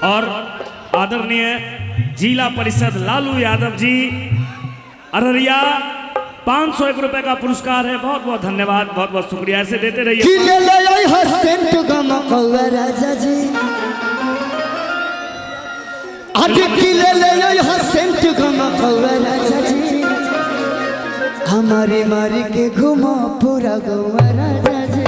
और आदरणीय जिला परिषद लालू यादव जी अररिया 501 रुपए का पुरस्कार है। बहुत बहुत धन्यवाद, बहुत बहुत शुक्रिया, ऐसे देते रहिए। हमारे मारी के घुमा पूरा गौवा राजा जी।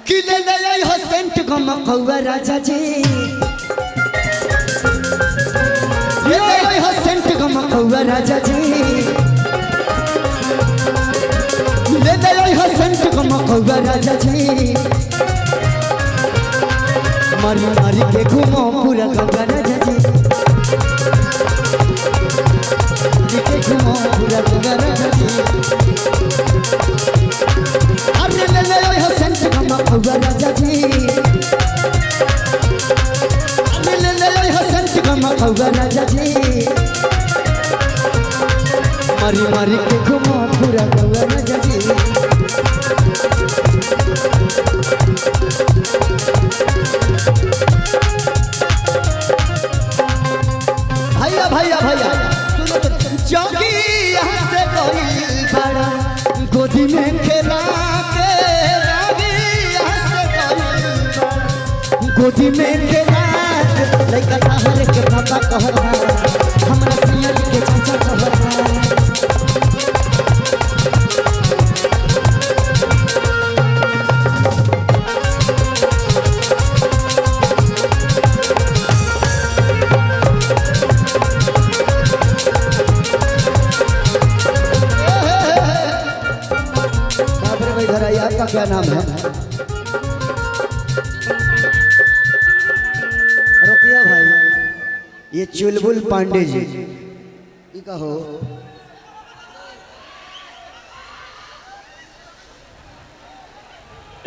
किले ले आई हो सेंट घुमा गौवा राजा जी। ले आई हो सेंट घुमा गौवा राजा जी। ले आई हो सेंट घुमा गौवा राजा जी। मारी मारी के घुमा पूरा गौवा राजा जी। पूरा गौवा राजा जी। अरे ले ले आई हो सेंट घुमा गौवा राजा जी। अरे ले ले आई हो सेंट घुमा गौवा राजा जी। मारी मारी के घुमा पूरा गौवा राजा जी। भैया भैया भैया सुनो तो, जोगी यहाँ से कोई बड़ा गोदी में खेला के रावी यहाँ से कोई गोदी में खेला लड़का कहर के पापा कहता हमरा सियर के चाचा कहता। आपका क्या नाम है? रुकिया भाई, ये चुलबुल पांडे जी कहो।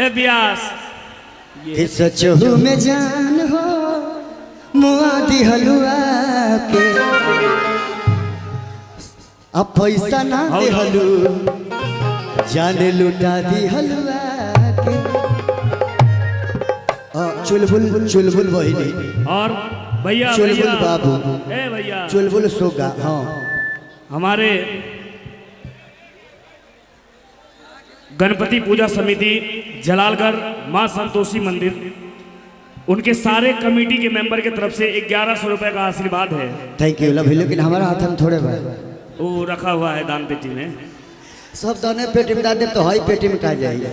ए व्यास सचहू में जान हो मुआदी हलुआ के अब पैसा ना दे हलू जाने लुटा दी हलवा के। चुलबुल चुलबुल बहिनी और भैया चुलबुल बाबू ए भैया चुलबुल सोगा। हाँ हमारे गणपति पूजा समिति जलालगढ़ माँ संतोषी मंदिर, उनके सारे कमेटी के मेंबर की तरफ से 1100 रुपए का आशीर्वाद है। Thank you love. लेकिन हमारा हाथ हम थोड़े भाई वो रखा हुआ है दान पेटी में। सब दाने पेटी में डाल दे तो हाई पेटी में कहा जाएगा।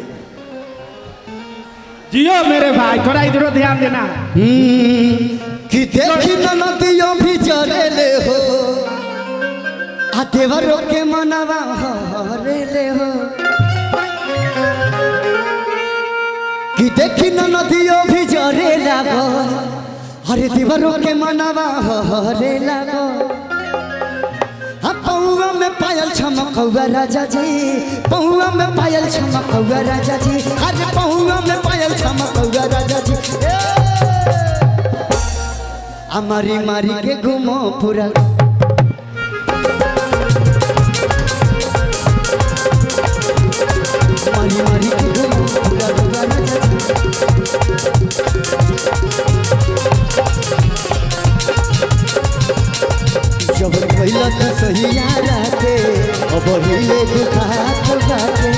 जियो मेरे भाई, थोड़ा इधर ध्यान देना। कि देखी नदियों भी जरेले हो आ देवरों के मनवा हरेले हो। कि देखी नदियों भी जरे लागो अरे देवरों के मनवा हरे लागो। पौआ में पायल छमकौआ राजा जी। पौआ में पायल छमकौआ राजा जी। अरे पौआ में पायल छमकौआ राजा जी। मारी मारी के घूमो पूरा मारी मारी के घूमो पूरा गौवा राजा जी। जब पहिला तो सही रहते अब हिले दुखात बाटे।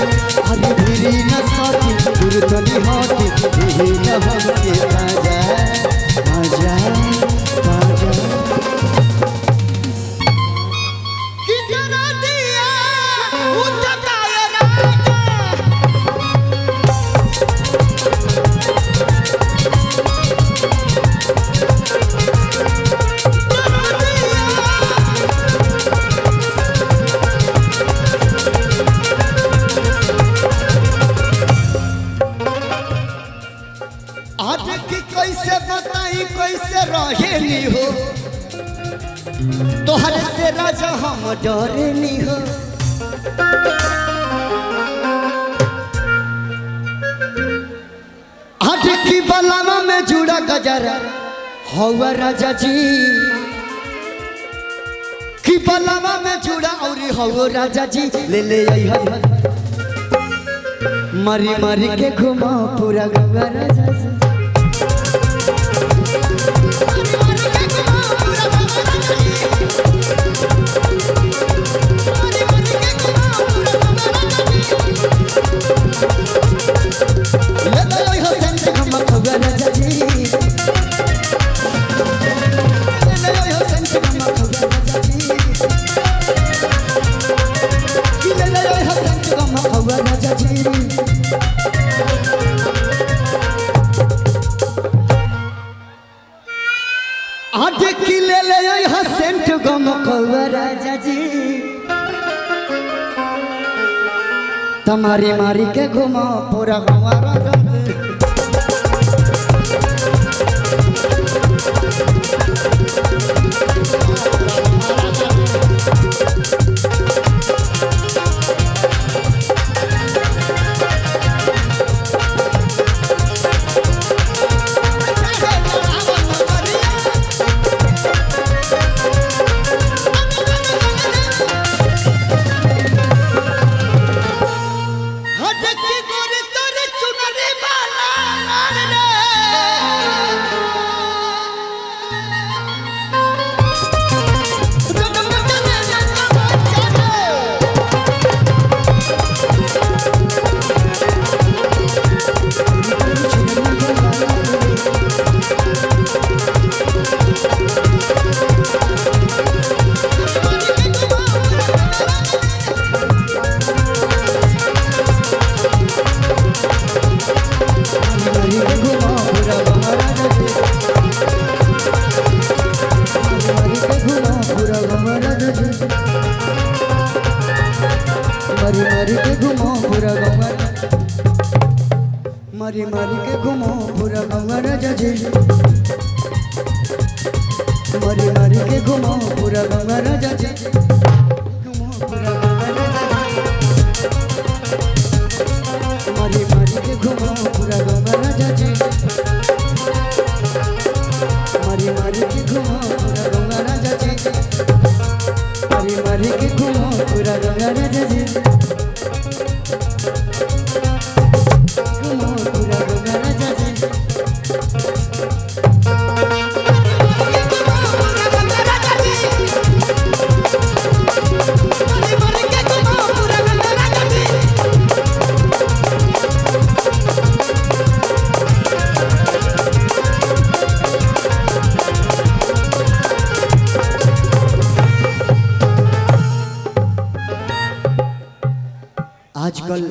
अरे भिरी न सती दूर तनी हटी यही न हमके आजा आजा आजा। कितना दिया उठता है राजा। कैसे बताई कैसे रहेनी हो तोहरे से राजा हम डरेनी हो। आज की बलावा में जुड़ा गजरा हवा राजा जी। की बलावा में जुड़ा और हवा राजा जी। ले ले आई मरी मरी के घुमा पूरा गंगा राजा जी। ले लो यो सेंट घुमा पूरा राजा जी। ले लो यो सेंट घुमा पूरा राजा जी। ले लो यो सेंट घुमा पूरा राजा जी। आज की ले ले यहाँ सेंट गम कौवा राजा जी। तुम्हारी मारी के घुमा पूरा हमारा मरी मरी के घुमो पूरा गंगा राजा जी। मरी मरी के घुमो पूरा गंगा राजा जी। घुमो पूरा गंगा राजा जी। मरी मरी के घुमो पूरा गंगा राजा जी। मरी मरी के घुमो पूरा गंगा राजा जी। मरी मरी के घुमो पूरा गंगा राजा जी। आजकल